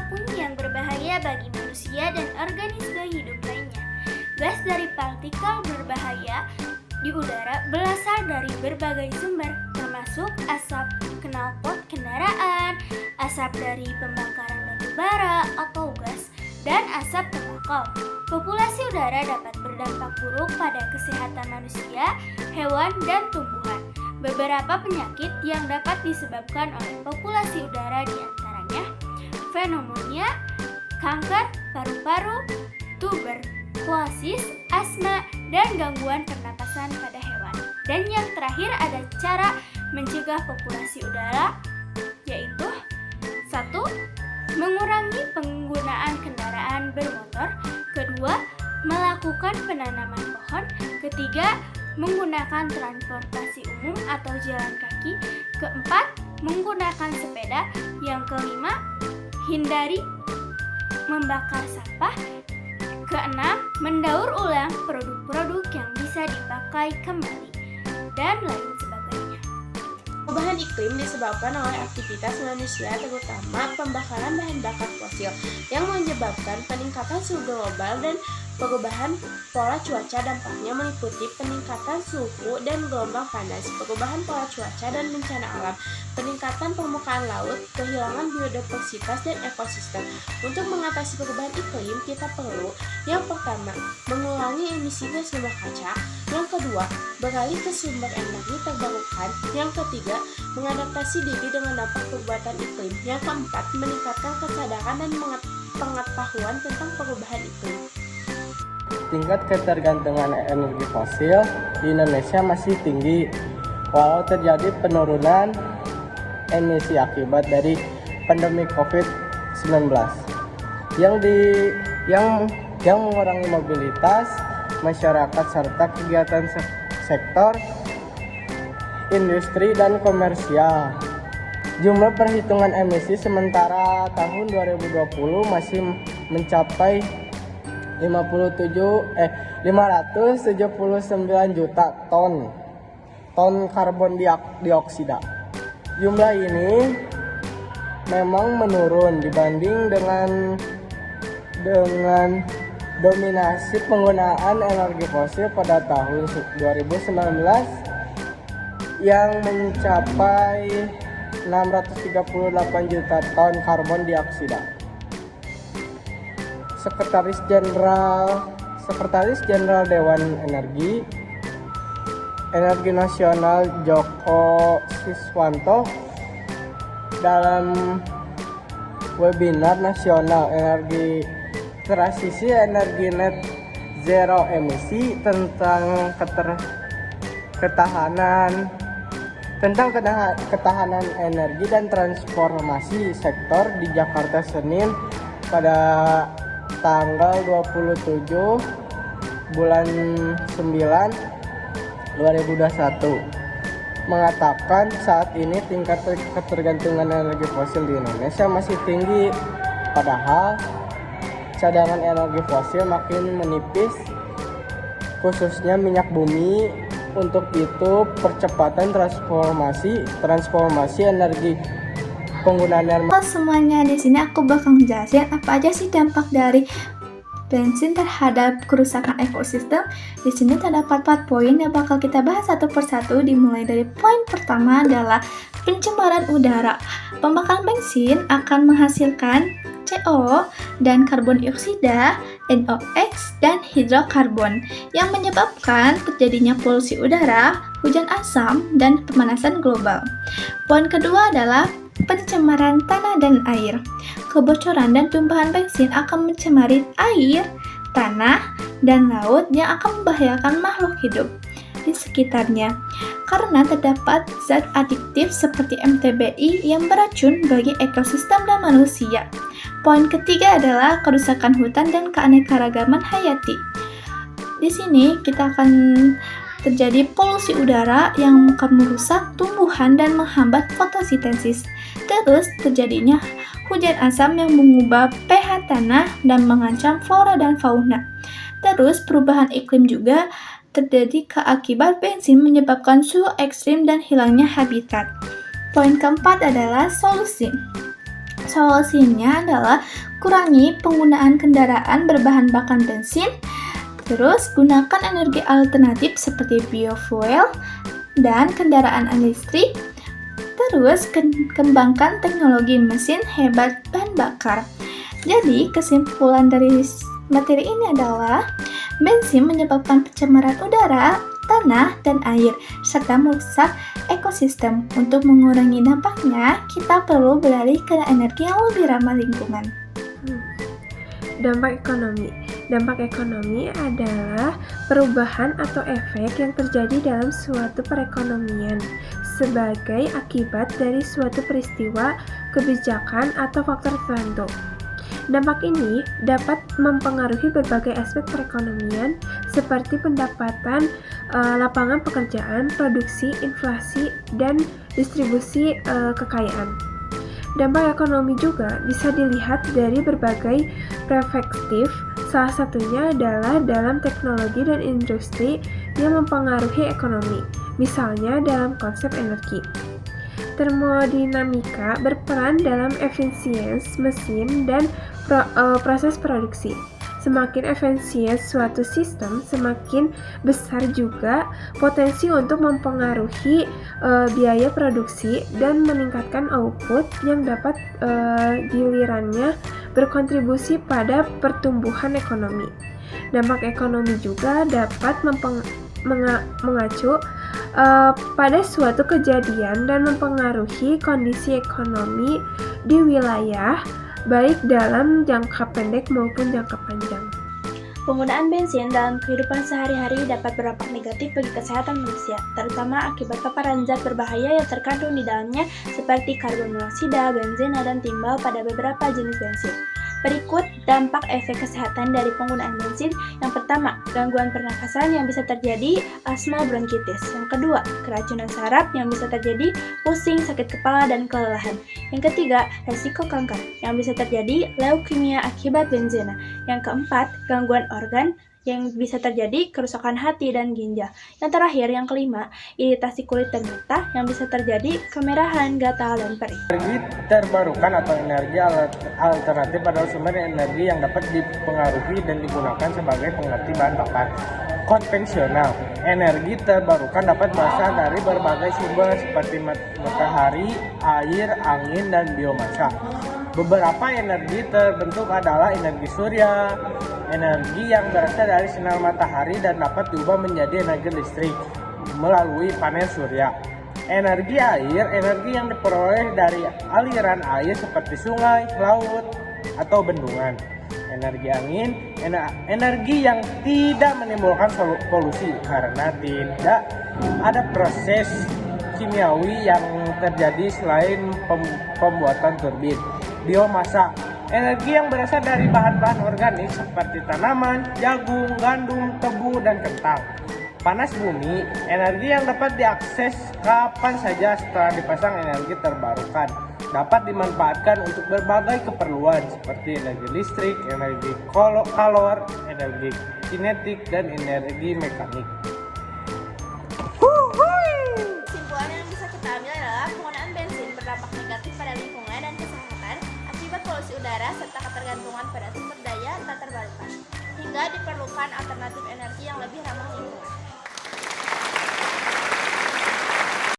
apapun yang berbahaya bagi manusia dan organisme hidup lainnya. Gas dari partikel berbahaya di udara berasal dari berbagai sumber, termasuk asap knalpot kendaraan, asap dari pembakaran batu bara atau gas, dan asap tembakau. Populasi udara dapat berdampak buruk pada kesehatan manusia, hewan, dan tumbuhan. Beberapa penyakit yang dapat disebabkan oleh populasi udara diantaranya pneumonia, kanker paru-paru, tuberkulosis, asma, dan gangguan pernapasan pada hewan. Dan yang terakhir ada cara mencegah populasi udara, yaitu 1. Mengurangi penggunaan kendaraan bermotor. Kedua, melakukan penanaman pohon. Ketiga, menggunakan transportasi umum atau jalan kaki. Keempat, menggunakan sepeda. Yang kelima, hindari membakar sampah. Keenam, mendaur ulang produk-produk yang bisa dipakai kembali, dan lain sebagainya. Perubahan iklim disebabkan oleh aktivitas manusia, terutama pembakaran bahan bakar fosil, yang menyebabkan peningkatan suhu global dan perubahan pola cuaca. Dampaknya meliputi peningkatan suhu dan gelombang panas, perubahan pola cuaca dan bencana alam, peningkatan permukaan laut, kehilangan biodiversitas dan ekosistem. Untuk mengatasi perubahan iklim, kita perlu yang pertama, mengurangi emisi gas rumah kaca. Yang kedua, beralih ke sumber energi terbarukan. Yang ketiga, mengadaptasi diri dengan dampak perubahan iklim. Yang keempat, meningkatkan kesadaran dan pengetahuan tentang perubahan iklim. Tingkat ketergantungan energi fosil di Indonesia masih tinggi, walau terjadi penurunan emisi akibat dari pandemi COVID-19 yang mengurangi mobilitas masyarakat serta kegiatan sektor industri dan komersial. Jumlah perhitungan emisi sementara tahun 2020 masih mencapai 579 juta ton karbon dioksida. Jumlah ini memang menurun dibanding dengan dominasi penggunaan energi fosil pada tahun 2019 yang mencapai 638 juta ton karbon dioksida. Sekretaris Jenderal Dewan Energi Nasional Joko Siswanto dalam webinar nasional transisi energi net zero emisi tentang ketahanan energi dan transformasi sektor di Jakarta Senin pada tanggal 27 bulan 9 2021 mengatakan saat ini tingkat ketergantungan energi fosil di Indonesia masih tinggi, padahal cadangan energi fosil makin menipis, khususnya minyak bumi. Untuk itu percepatan transformasi energi penggunaan energi. Halo semuanya, di sini aku bakal ngejelasin apa aja sih dampak dari bensin terhadap kerusakan ekosistem. Di sini terdapat 4 poin yang bakal kita bahas satu persatu, dimulai dari poin pertama adalah pencemaran udara. Pembakaran bensin akan menghasilkan CO dan karbon dioksida, NOx, dan hidrokarbon yang menyebabkan terjadinya polusi udara, hujan asam, dan pemanasan global. Poin kedua adalah pencemaran tanah dan air. Kebocoran dan tumpahan bensin akan mencemari air, tanah, dan laut yang akan membahayakan makhluk hidup di sekitarnya karena terdapat zat adiktif seperti MTBI yang beracun bagi ekosistem dan manusia. Poin ketiga adalah kerusakan hutan dan keanekaragaman hayati. Di sini kita akan terjadi polusi udara yang akan merusak tumbuhan dan menghambat fotosintesis. Terus terjadinya hujan asam yang mengubah pH tanah dan mengancam flora dan fauna. Terus perubahan iklim juga terjadi akibat bensin menyebabkan suhu ekstrim dan hilangnya habitat. Poin keempat adalah solusi. Solusinya adalah kurangi penggunaan kendaraan berbahan bakar bensin, terus gunakan energi alternatif seperti biofuel dan kendaraan listrik, terus kembangkan teknologi mesin hebat bahan bakar. Jadi, kesimpulan dari materi ini adalah bensin menyebabkan pencemaran udara, tanah, dan air, serta merusak ekosistem. Untuk mengurangi dampaknya, kita perlu beralih ke energi yang lebih ramah lingkungan. Dampak ekonomi. Dampak ekonomi adalah perubahan atau efek yang terjadi dalam suatu perekonomian sebagai akibat dari suatu peristiwa, kebijakan, atau faktor tertentu. Dampak ini dapat mempengaruhi berbagai aspek perekonomian seperti pendapatan, lapangan pekerjaan, produksi, inflasi, dan distribusi kekayaan. Dampak ekonomi juga bisa dilihat dari berbagai perspektif, salah satunya adalah dalam teknologi dan industri yang mempengaruhi ekonomi, misalnya dalam konsep energi. Termodinamika berperan dalam efisiensi mesin dan proses produksi. Semakin efisien suatu sistem, semakin besar juga potensi untuk mempengaruhi biaya produksi dan meningkatkan output yang dapat gilirannya berkontribusi pada pertumbuhan ekonomi. Dampak ekonomi juga dapat mengacu pada suatu kejadian dan mempengaruhi kondisi ekonomi di wilayah, baik dalam jangka pendek maupun jangka panjang. Penggunaan bensin dalam kehidupan sehari-hari dapat berdampak negatif bagi kesehatan manusia, terutama akibat paparan zat berbahaya yang terkandung di dalamnya seperti karbon monoksida, benzena, dan timbal pada beberapa jenis bensin. Berikut dampak efek kesehatan dari penggunaan bensin. Yang pertama, gangguan pernafasan yang bisa terjadi asma bronkitis. Yang kedua, keracunan saraf yang bisa terjadi pusing, sakit kepala, dan kelelahan. Yang ketiga, resiko kanker yang bisa terjadi leukemia akibat benzena. Yang keempat, gangguan organ yang bisa terjadi kerusakan hati dan ginjal. Yang terakhir, yang kelima, iritasi kulit dan mata yang bisa terjadi kemerahan, gatal, dan perih. Energi terbarukan atau energi alternatif adalah sumber energi yang dapat dipengaruhi dan digunakan sebagai pengganti bahan bakar konvensional. Energi terbarukan dapat berasal dari berbagai sumber seperti matahari, air, angin, dan biomasa. Beberapa energi terbentuk adalah energi surya, energi yang berasal dari sinar matahari dan dapat diubah menjadi energi listrik melalui panel surya. Energi air, energi yang diperoleh dari aliran air seperti sungai, laut, atau bendungan. Energi angin, energi yang tidak menimbulkan polusi karena tidak ada proses kimiawi yang terjadi selain pembuatan turbin. Biomasa, energi yang berasal dari bahan-bahan organik seperti tanaman, jagung, gandum, tebu, dan kentang. Panas bumi, energi yang dapat diakses kapan saja setelah dipasang energi terbarukan. Dapat dimanfaatkan untuk berbagai keperluan seperti energi listrik, energi kalor, energi kinetik, dan energi mekanik. Kesimpulan yang bisa kita ambil adalah penggunaan bensin berdampak negatif pada lingkungan dan kesehatan akibat polusi udara serta ketergantungan pada sumber daya tak terbarukan, hingga diperlukan alternatif energi yang lebih ramah lingkungan.